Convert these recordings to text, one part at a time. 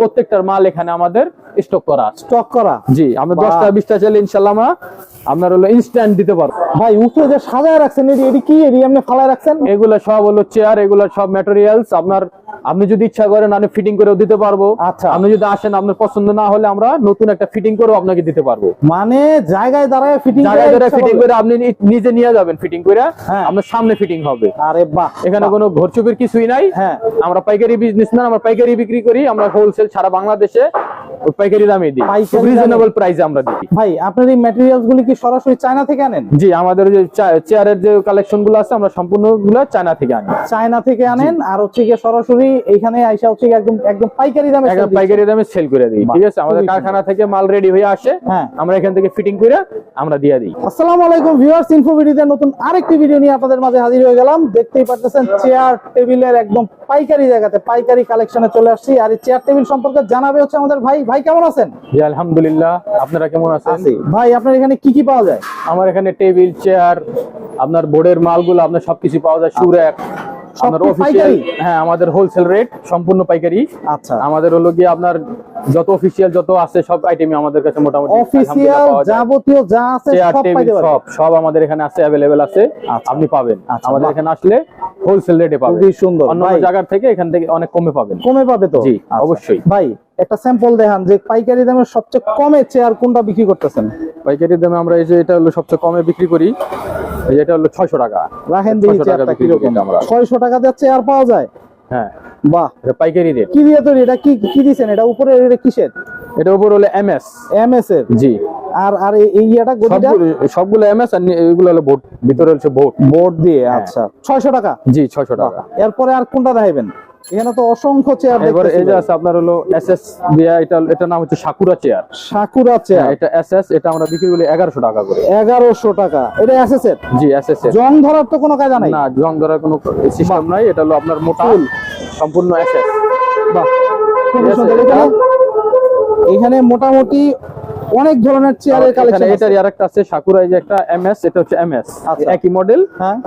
প্রত্যেকটার মাল এখানে আমাদের স্টক করা আছে। স্টক করা? জি, আমরা 10টা 20টা চাইলে ইনশাআল্লাহ আমরা আপনার হলো ইনস্ট্যান্ট দিতে পারবো। ভাই উপরে যে সাজায় রাখছেন এটি কি এমনি ফালায় রাখছেন? এগুলো সব হলো চেয়ার, এগুলো সব ম্যাটেরিয়ালস আপনার, আপনি যদি ইচ্ছা করেন আমি ফিটিং করেও দিতে পারবো। আচ্ছা, আপনি যদি আসেন আপনার পছন্দ না হলে আমরা নতুন একটা ফিটিং করেও আপনাকে দিতে পারবো। মানে জায়গায় দাঁড়ায় ফিটিং করে আপনি নিজে নিয়ে যাবেন ফিটিং করে, আপনার সামনে ফিটিং হবে। আরে বাহ, এখানে কোনো ঘরচুপির কিছুই নাই। হ্যাঁ, আমরা পাইকারি বিজনেস না, আমরা পাইকারি বিক্রি করি, আমরা হোলসেল সারা বাংলাদেশে পাইকারি দামে দিই, রিজনেবল প্রাইসে আমরা দিই। ভাই আপনার এই ম্যাটেরিয়ালস গুলি কি সরাসরি চায়না থেকে আনেন? জি, আমাদের যে চেয়ারের যে কালেকশন গুলো আছে আমরা সম্পূর্ণগুলো চায়না থেকে আনি। চায়না থেকে আনেন আর হচ্ছে কি সরাসরি এখানে আইসা হচ্ছে একদম পাইকারি দামে সেল করে দিই। ঠিক আছে, আমাদের কারখানা থেকে মাল রেডি হয়ে আসে, আমরা এখান থেকে ফিটিং করে আমরা দিয়ে দিই। আসসালামু আলাইকুম ভিউয়ার্স, ইনফো ভিডিওতে নতুন আরেকটি ভিডিও নিয়ে আপনাদের মাঝে হাজির হয়ে গেলাম। দেখতেই পাচ্ছেন চেয়ার টেবিলের একদম পাইকারি জায়গাতে পাইকারি কালেকশনে চলে আসছি। আর এই চেয়ার টেবিল সম্পর্কে জানাবে হচ্ছে আমাদের ভাই। ভাই কেমন আছেন? জি আলহামদুলিল্লাহ, আপনারা কেমন আছেন? ভাই আপনার এখানে কি কি পাওয়া যায়? আমার এখানে টেবিল, চেয়ার, আপনার বোর্ডের মালগুলো আপনার সবকিছু পাওয়া যায়। সুরেক আপনার অফিশিয়াল, হ্যাঁ আমাদের হোলসেল রেট সম্পূর্ণ পাইকারি। আচ্ছা, আমাদের হলো গিয়ে আপনার যত অফিশিয়াল যত আছে সব আইটেমই আমাদের কাছে মোটামুটি অফিশিয়াল যাবতীয় যা আছে সব পাইতে পারবেন। সব আমাদের এখানে আছে, अवेलेबल আছে, আপনি পাবেন। আমাদের এখানে আসলে হোলসেল রেটে পাবেন। খুবই সুন্দর। অন্য জায়গা থেকে এখান থেকে অনেক কমে পাবেন। কমে পাবে তো? জি অবশ্যই। ভাই একটা স্যাম্পল দেখান যে পাইকারি দামে সবচেয়ে কমে চেয়ার কোনটা বিক্রি করতেছেন? পাইকারি দামে আমরা এই যে এটা হলো সবচেয়ে কমে বিক্রি করি, এটা হলো 600 টাকা। রাখেন দেখি চেয়ারটা কি রকম। 600 টাকা দিয়ে চেয়ার পাওয়া যায়? হ্যাঁ, বাহ, এটা পাইকারি রেট। কি দিয়ে তৈরি? এটা কি দিবেন? এটা উপরে এটা কিসের? এটা উপরে হলো এমএস এর। জি। আর এই এটা গদিটা সবগুলো এমএস আর এগুলো হলো বোর্ড, ভিতরে হচ্ছে বোর্ড দিয়ে। আচ্ছা, 600 টাকা? জি 600 টাকা। এরপরে আর কোনটা দেখাইবেন? এখানে তো অসংখ্য চেয়ার দেখতেছি। এবারে এই যে আছে আপনার হলো এসএস দিয়া, এটা নাম হচ্ছে সাকুরা চেয়ার। সাকুরা চেয়ার, এটা এসএস, এটা আমরা বিক্রি করি 1100 টাকা করে। 1100 টাকা? এটা এসএস এর? জি এসএস এর। জং ধরার তো কোনো কায়দা নাই? না, জং ধরার কোনো সিস্টেম নাই। এটা হলো আপনার মোটা সম্পূর্ণ এসএস। বাহ, খুব সুন্দর। এখানে মোটামুটি অনেক ধরনের চেয়ারের কালেকশন আছে। এটার আরেকটা আছে সাকুরা, এই যে একটা এমএস, এটা হচ্ছে এমএস, একই মডেল। হ্যাঁ,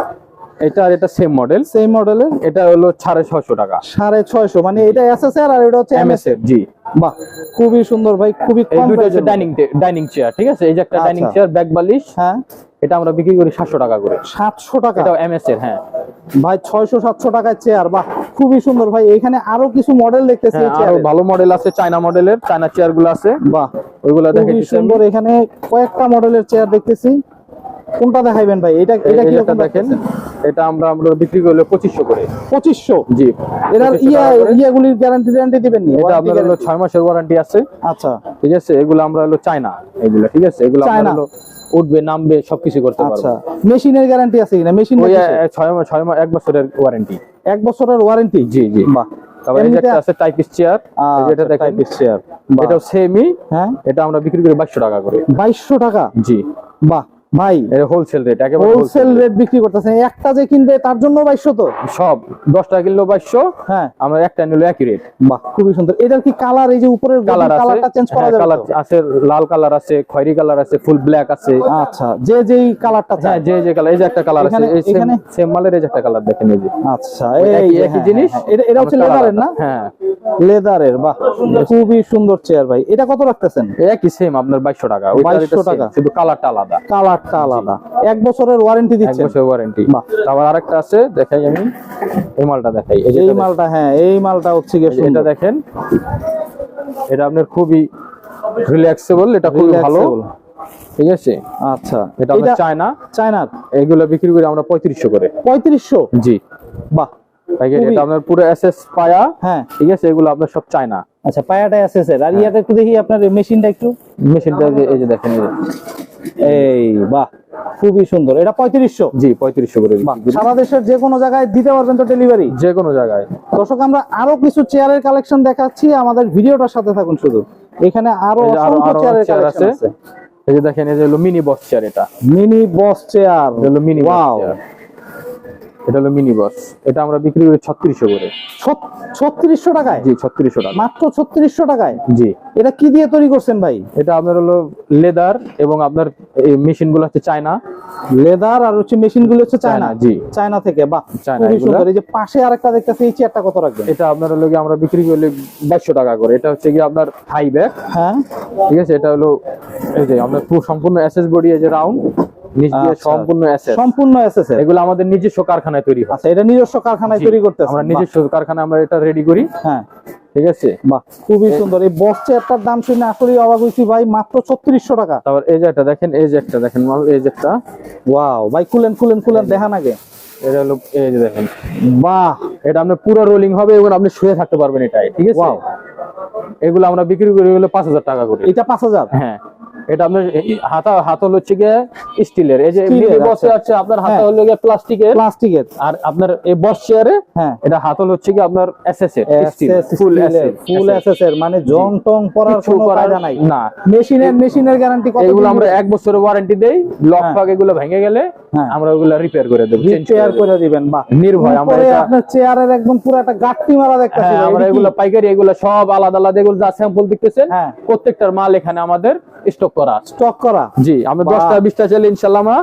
এটা সেম মডেলের। এটা হলো 650 টাকা। 650? মানে এটা এসএস এর আর এটা হচ্ছে এমএস এর? জি। বাহ, খুবই সুন্দর ভাই, খুবই কম। এই দুটো হচ্ছে ডাইনিং চেয়ার। ঠিক আছে, এই যে একটা ডাইনিং চেয়ার ব্যাক বালিশ, হ্যাঁ এটা আমরা বিক্রি করি 700 টাকা করে। 700 টাকা? এটা এমএস এর। হ্যাঁ ভাই, 600-700 টাকায় চেয়ার। বাহ, খুবই সুন্দর ভাই। এখানে আরো কিছু মডেল দেখতেছি। আরো ভালো মডেল আছে, চায়না মডেলের, চায়না চেয়ার গুলো আছে। বাহ, ওইগুলো দেখেন সুন্দর। এখানে কয়েকটা মডেলের চেয়ার দেখতেছি। কোনটা দেখাইবেন ভাই? এটা কি রকম দেখেন? এটা আমরা বিক্রি করলে 2500 করে। 2500? জি। এটার ইয়াগুলির গ্যারান্টি দিবেন নি? এটা আপনার হলো 6 মাসের ওয়ারেন্টি আছে। আচ্ছা, ঠিক আছে। এগুলো আমরা হলো চায়না, এগুলো ঠিক আছে, এগুলো আমরা হলো উঠবে নামবে সবকিছু করতে পারবো। আচ্ছা, মেশিনের গ্যারান্টি আছে কিনা? মেশিন 6 মাস 1 বছরের ওয়ারেন্টি। 1 বছরের ওয়ারেন্টি? জি জি। বাহ। তারপরে এই যে একটা আছে টাইপিস চেয়ার, এটা দেখেন টাইপিস চেয়ার, এটাও সেমই। হ্যাঁ, এটা আমরা বিক্রি করি 2200 টাকা করে। 2200 টাকা? জি। বাহ ভাই, এটা হোলসেল রেট, একেবারে হোলসেল রেট বিক্রি করতেছেন। একটা যে কিনবে তার জন্য 2200? তো সব 10 টাকা কিনলো 2200। হ্যাঁ, আমরা একটা নিলে একই রেট। বাহ, খুবই সুন্দর। এটার কি কালার, এই যে উপরের কালারটা চেঞ্জ করা যাবে? কালার আছে, লাল কালার আছে, খয়েরি কালার আছে, ফুল ব্ল্যাক আছে। আচ্ছা, যেই কালারটা চাই। যে কালার, এই যে একটা কালার আছে, এই সেম মালের এই যে একটা কালার দেখেন, এই যে। আচ্ছা, একই জিনিস। এটা হচ্ছে লেদারের না? হ্যাঁ, লেদারের। বাহ, খুবই সুন্দর চেয়ার ভাই। এটা কত রাখতেছেন? একই সেম আপনার 2200 টাকা। 2200 টাকা, শুধু কালারটা আলাদা। কালারটা আলাদা। 1 বছরের ওয়ারেন্টি দিচ্ছেন? 1 বছরের ওয়ারেন্টি। আবার আরেকটা আছে, দেখাই আমি এই মালটা দেখাই। এই মালটা, হ্যাঁ এই মালটা হচ্ছে কি, এটা দেখেন, এটা আপনার খুবই রিল্যাক্সেবল, এটা খুবই ভালো। ঠিক আছে। আচ্ছা, এটা আমরা চায়নার এগুলো বিক্রি করি আমরা 3500 করে। 3500? জি। বাহ, এটা আপনার পুরো এসএস পায়া। হ্যাঁ, ঠিক আছে, এগুলো আপনার সব চায়না। আচ্ছা, পায়াটা এসএস এর। আর ইয়াটা একটু দেখি, আপনার মেশিনটা এই যে দেখেন, এই বাহ, খুবই সুন্দর। এটা 3500? জি 3500 করে। সারা দেশের যে কোনো জায়গায় দিতে পারবেন তো ডেলিভারি? যে কোনো জায়গায়। দর্শক, আমরা আরো কিছু চেয়ারের কালেকশন দেখাচ্ছি, আমাদের ভিডিওটার সাথে থাকুন শুধু। এখানে আরো অসংখ্য চেয়ারের কালেকশন আছে। এই যে দেখেন, এই যে হলো মিনি বস চেয়ার। এটা মিনি বস চেয়ার, হলো মিনি বস চেয়ার। এটা হলো মিনি বস, এটা আমরা বিক্রি করি 3600 করে। 3600 টাকায়? জি 3600 টাকা, মাত্র 3600 টাকায়। জি। এটা কি দিয়ে তৈরি করছেন ভাই? এটা আপনার হলো লেদার এবং আপনার এই মেশিন গুলো হচ্ছে চায়না। লেদার আর হচ্ছে মেশিন গুলো হচ্ছে চায়না? জি চায়না থেকে। বাহ, চায়না খুবই এগুলা। সুন্দর। এই যে পাশে আরেকটা দেখতেছি, এই চেয়ারটা কত রাখবেন? এটা আপনার হলো গিয়ে আমরা বিক্রি করলে 2200 টাকা করে। এটা হচ্ছে কি আপনার হাই ব্যাক, হ্যাঁ ঠিক আছে। এটা হলো এই যে আপনার পুরো সম্পূর্ণ এসএস বডি, এই যে রাউন্ড নিচ দিয়ে আচ্ছা। সম্পূর্ণ এসএস, সম্পূর্ণ এসএস এর? এগুলো আমাদের নিজস্ব কারখানায় তৈরি হয়। আচ্ছা, এটা নিজস্ব কারখানায় জি, তৈরি করতেছেন? আমরা নিজস্ব কারখানায় আমরা এটা রেডি করি, হ্যাঁ, ঠিক আছে। বাহ, খুবই সুন্দর। এই বক্স চেয়ারটার দাম শুনে আসলেই অবাক হইছি ভাই, মাত্র 3600 টাকা। তারপর এই যে একটা দেখেন, এই যে একটা দেখেন মাল, এই যে একটা, ওয়াও ভাই, খুলেন খুলেন খুলেন, দেখান আগে। এটা হলো এই যে দেখেন, বাহ, এটা আপনার পুরো রোলিং হবে এবং আপনি শুয়ে থাকতে পারবেন এটাই, ঠিক আছে। ওয়াও। এগুলো আমরা বিক্রি করি হলো 5000 টাকা করে। এটা 5000? হ্যাঁ, এটা আপনার হাতল হচ্ছে গিয়ে স্টিলের, এই যে স্টিলের, মিনি বসে আচ্ছা। আছে আপনার হাতা হ্যাঁ। হলো গিয়ে প্লাস্টিকের, প্লাস্টিকের। আর আপনার এই বস চেয়ারে হ্যাঁ, এটা হাতল হচ্ছে কি আপনার এসএস এর, ফুল ফুল এসএস এর, মানে জং টং পড়ার কিছু কোনো করার কায়দা নাই না। মেশিনের গ্যারান্টি কত? এগুলো আমরা 1 বছরের ওয়ারেন্টি দেই। লক হ্যাঁ। ফাক এগুলো ভেঙে গেলে হ্যাঁ। আমরা ওগুলো রিপেয়ার করে দেব, চেঞ্জ রিপেয়ার করে দিবেন। বাহ, নির্ভয় আমরা উপরে এটা, আপনার চেয়ারের একদম পুরো একটা গাঁটটি মারা দেখতেছি হ্যাঁ ভাই, আমরা এটা কি? এগুলো পাইকারি, এগুলো সব আলাদা আলাদা, এগুলো যা স্যাম্পল দেখতেছেন হ্যাঁ। প্রত্যেকটার মাল এখানে আমাদের স্টক করা আছে। স্টক করা? জি, আমরা বাহ। 10টা 20টা চাইলে ইনশাআল্লাহ আমরা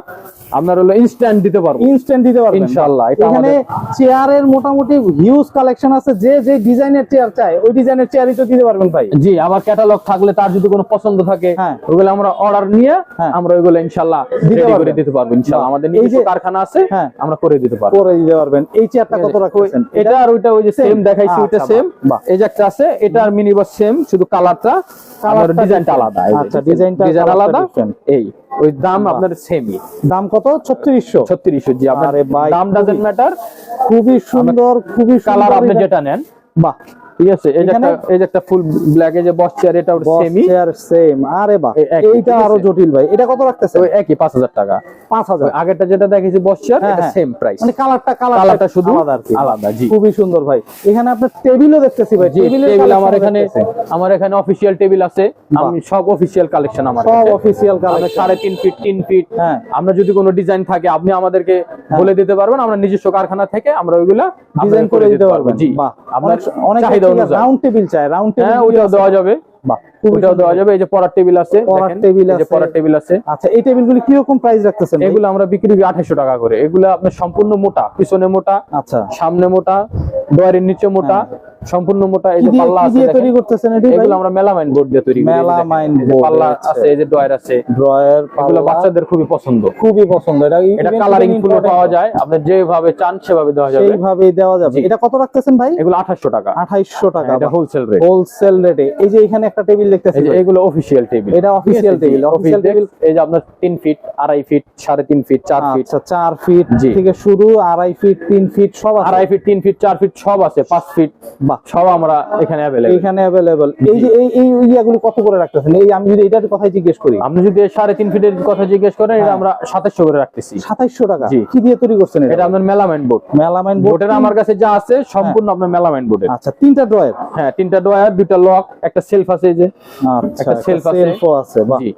আপনার হলো ইনস্ট্যান্ট দিতে পারবো, ইনস্ট্যান্ট দিতে পারবেন ইনশাআল্লাহ। এটা এখানে চেয়ারের মোটামুটি হিউজ কালেকশন আছে, যে যে ডিজাইনের চেয়ার চাই ওই ডিজাইনের চেয়ারই তো দিতে পারবেন ভাই। জি, আমার ক্যাটালগ থাকলে তার যদি কোনো পছন্দ থাকে হ্যাঁ। ওগুলো আমরা অর্ডার নিয়ে হ্যাঁ। আমরা ওইগুলো ইনশাআল্লাহ দিতে রেডি পারবেন। করে দিতে পারবো ইনশাআল্লাহ। বাহ। আমাদের এই নিজস্ব যে- কারখানা আছে, হ্যাঁ। আমরা করে দিতে পারবো। করে দিতে পারবেন। এই চেয়ারটা কত রাখছেন? এটা আর ওইটা ওই যে সেম দেখাইছি, ওইটা আচ্ছা, সেম। বাহ। এই যে একটা আছে, এটা আর মিনি বস সেম, শুধু কালারটা কালারটা ডিজাইনটা different। আলাদা। এই যে আচ্ছা, ডিজাইনটা ডিজাইন কালারটা আলাদা। different। এই ওই দাম বাহ। আপনার সেমই, দাম কত? 3600? 3600। জি, আপনার আরে ভাই, দাম ডাজন্ট ম্যাটার, খুবই সুন্দর, খুবই কালার আপনি সুন্দর। যেটা নেন। বাহ, ঠিক আছে। এই যে এখানে- একটা, এই যে একটা ফুল ব্ল্যাক, এই যে বস চেয়ার, এটা সেমই, চেয়ার সেম। আরে বাহ, এই একই, এইটা ঠিক আরো আছে। জটিল ভাই। এটা কত রাখতেছে? ওই একই 5000 টাকা। 5000? ওই আগেরটা যেটা দেখেছি বস চেয়ার, হ্যাঁ, এটা হ্যাঁ। সেম প্রাইস, মানে কালারটা কালারটা শুধু আলাদা আর কি। আলাদা। জি খুবই সুন্দর ভাই। এখানে আপনার টেবিলও দেখতেছি ভাই। জি, টেবিলের টেবিল আমার collection এখানে, দেখতেছি। আমার এখানে অফিসিয়াল টেবিল আছে। বাহ। আমি সব অফিসিয়াল কালেকশন আমার সব কাছে। অফিসিয়াল আমরা কালেকশন। 3.5 ফিট 3 ফিট, হ্যাঁ। আমরা যদি কোনো ডিজাইন থাকে আপনি আমাদেরকে বলে দিতে পারবেন, আমরা নিজস্ব কারখানা থেকে আমরা ওইগুলা ডিজাইন করে দিতে পারবেন। জি, বাহ, আপনার অনেক চাহিদা অনুযায়ী। রাউন্ড টেবিল চাই, রাউন্ড টেবিল। হ্যাঁ, ওইটাও দেওয়া যাবে। বাহ, খুবই ওইটাও দেওয়া যাবে। এই যে পড়ার টেবিল আছে, পড়ার দেখেন, টেবিল এই যে আছে। পড়ার টেবিল আছে। আচ্ছা, এই টেবিলগুলি কি রকম প্রাইস রাখতেছেন ভাই? এগুলো আমরা বিক্রি করি 2800 টাকা করে। এগুলো আপনার সম্পূর্ণ মোটা, পিছনে মোটা, আচ্ছা, সামনে মোটা, ডয়ারের নিচে মোটা, সম্পূর্ণ মোটা। এই যে পাল্লা কি আছে দিয়ে দেখেন। তৈরি করতেছেন এটি ভাই? এগুলো আমরা মেলামাইন বোর্ড দিয়ে তৈরি করি। এই যে দেখেন, মেলামাইন এই যে board, পাল্লা আচ্ছা। আছে, এই যে ডয়ার আছে, ড্রয়ার, এগুলো বাচ্চাদের খুবই পছন্দ। খুবই পছন্দ। এটা এটা event কালারিং event ফুল important। পাওয়া যায়, আপনি যেভাবে চান সেভাবে দেওয়া যাবে। সেইভাবেই দেওয়া যাবে। জি। এটা কত রাখতেছেন ভাই? এগুলো 2800 টাকা। 2800 টাকা। এটা হোলসেল রেট। হোলসেল রেটে। এই যে এখানে একটা টেবিল দেখতেছি এই যে ভাই। এগুলো অফিশিয়াল টেবিল। এটা official table, official table। এই যে আপনার 3 ফিট, 2.5 ফিট, 3.5 ফিট, 4 ফিট, আচ্ছা, 4 ফিট জি। থেকে শুরু, 2.5 ফিট, 3 ফিট সব আছে। 2.5 ফিট, 3 ফিট, 4 ফিট সব আছে, 5 ফিট, বাহ, সব আমরা এখানে অ্যাভেলেবল। এখানে अवेलेबल। এই যে এই ইয়াগুলি কত করে রাখতেছেন? এই আমি যদি এটার কথাই জিজ্ঞেস করি। আপনি যদি 3.5 ফিটের কথা জিজ্ঞেস করেন, এটা হ্যাঁ। আমরা 2700 করে রাখতেছি। 2700 টাকা? জি। কি দিয়ে তৈরি করছেন এটা আপনার মেলামাইন বোর্ড। মেলামাইন বোর্ডের আমার কাছে যা আছে সম্পূর্ণ আপনার মেলামাইন বোর্ডের। আচ্ছা, 3টা ড্রয়ার। হ্যাঁ, 3টা ডয়ার, 2টা লক, একটা সেলফ আছে, এই যে আচ্ছা, একটা shelf আছে। সেলফও আছে। বাহ, জি।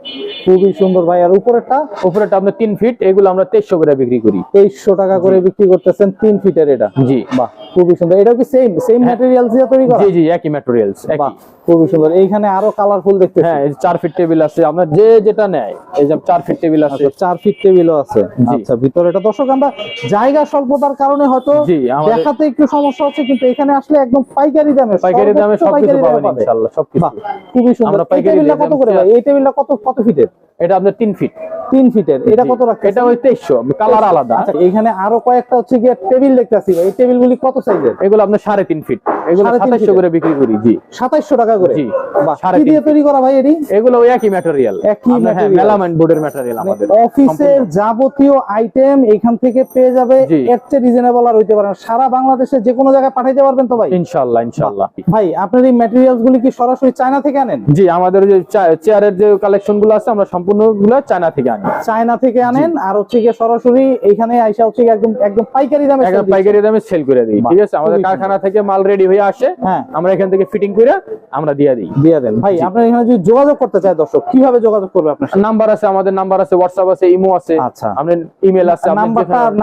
খুবই সুন্দর ভাই। আর উপরেরটা? উপরেটা আপনার 3 ফিট, এগুলো আমরা 2300 করে বিক্রি করি। 2300 টাকা করে বিক্রি করতেছেন 3 ফিটের এটা? জি। বাহ, খুবই সুন্দর। এটাও কি সেম ম্যাটেরিয়ালস দিয়ে তৈরি করা? জি জি, একই ম্যাটেরিয়ালস, বাহ, একই। খুবই সুন্দর। এইখানে আরো কালারফুল দেখতেছি। হ্যাঁ, এই যে 4 ফিট টেবিল আছে, আপনার যে যেটা নেয়। এই যে 4 ফিট টেবিল আছে। আচ্ছা, 4 ফিট টেবিলও আছে। জি। আচ্ছা, ভিতরে এটা দর্শক আমরা জায়গা স্বল্পতার কারণে হয়তো জি, আমাদের- দেখাতে একটু সমস্যা হচ্ছে, কিন্তু এখানে আসলে একদম পাইকারি দামে, পাইকারি দামে সর্বোচ্চ সবকিছু পাইকারি দামে পাবেন পাবে। ইনশাআল্লাহ, সবকিছু। বাহ, খুবই সুন্দর। আমরা এই পাইকারি টেবিলটা কত দামে করে ভাই? এই টেবিলটা কত ফিটের? এটা আপনার 3 ফিট। 3 ফিটের। এটা জি। কত রাখছেন? এটা ওই 2300, কালার আলাদা। আচ্ছা, এখানে আরো কয়েকটা হচ্ছে গিয়ে টেবিল দেখতেছি ভাই। এই টেবিলগুলি কত সাইজের? এগুলো আপনার 3.5 ফিট, এগুলো 3.5 2700 করে বিক্রি করি। জি, 2700 টাকা করে? জি। বাহ, কি 3.5 দিয়ে তৈরি করা ভাই এটি? এগুলো ওই একই ম্যাটেরিয়াল, একই material। মেলামাইন বোর্ডের ম্যাটেরিয়াল আমাদের। অফিসের যাবতীয় আইটেম এখান থেকে পেয়ে যাবে। জি। এর চেয়ে রিজনেবল আর হইতে পারে না। সারা বাংলাদেশে যে কোনো জায়গায় পাঠাইতে পারবেন তো ভাই? ইনশাআল্লাহ, ইনশাআল্লাহ। ভাই, আপনার এই ম্যাটেরিয়ালস গুলি কি সরাসরি চায়না থেকে আনেন? জি, আমাদের যে চেয়ারের যে কালেকশন গুলো আছে, আমরা সম্পূর্ণগুলো চায়না থেকে আনি। চায়না থেকে আনেন, আর হচ্ছে গিয়ে সরাসরি এখানে আইসা হচ্ছে গিয়ে একদম পাইকারি দামে একদম পাইকারি দামে সেল করে দিই। ঠিক আছে, আমাদের খুবই কারখানা থেকে মাল রেডি হয়ে আসে, হ্যাঁ। আমরা এখান থেকে ফিটিং করে আমরা দিয়ে দিই। দিয়ে দেন ভাই। আপনার এখানে যদি যোগাযোগ করতে চায় দর্শক, কিভাবে যোগাযোগ করবে আপনার সাথে? নাম্বার আছে, আমাদের নাম্বার আছে, হোয়াটসঅ্যাপ আছে, ইমো আছে, আচ্ছা। আপনার ইমেল আছে।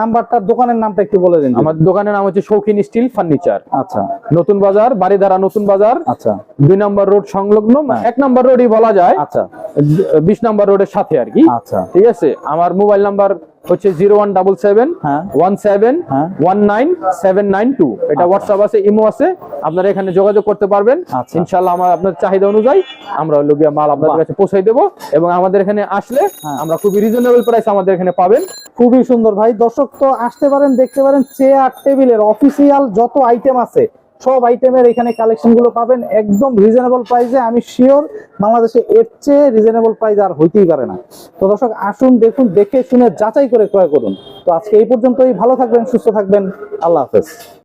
নাম্বারটা দোকানের নামটা একটু বলে দিন। আমাদের দোকানের নাম হচ্ছে শৌখিন স্টিল ফার্নিচার, আচ্ছা নতুন বাজার, বাড়িধারা নতুন বাজার, আচ্ছা 2 নম্বর রোড সংলগ্ন, 1 নম্বর রোডই বলা যায়, আচ্ছা 20 নম্বর রোডের সাথে আর কি। আচ্ছা ঠিক আছে, আমার মোবাইল নাম্বার হচ্ছে 0177 হ্যাঁ 17 হ্যাঁ 19792। এটা হোয়াটসঅ্যাপ আছে, ইমো আছে, আপনারা এখানে যোগাযোগ করতে পারবেন। আচ্ছা। ইনশাআল্লাহ আমরা আপনার চাহিদা অনুযায়ী আমরা হলো গিয়ে মাল আপনাদের কাছে পৌঁছে দেব, এবং আমাদের এখানে আসলে আমরা খুবই রিজনেবল প্রাইস আমাদের এখানে পাবেন। খুবই সুন্দর ভাই। দর্শক তো আসতে পারেন, দেখতে পারেন, চেয়ার টেবিলের অফিসিয়াল যত আইটেম আছে সব আইটেমের এখানে কালেকশন গুলো পাবেন একদম রিজনেবল প্রাইসে। আমি শিওর বাংলাদেশে এর চেয়ে রিজনেবল প্রাইস আর হইতেই পারে না। তো দর্শক আসুন, দেখুন, দেখে শুনে যাচাই করে ক্রয় করুন। তো আজকে এই পর্যন্তই। ভালো থাকবেন, সুস্থ থাকবেন, আল্লাহ হাফেজ।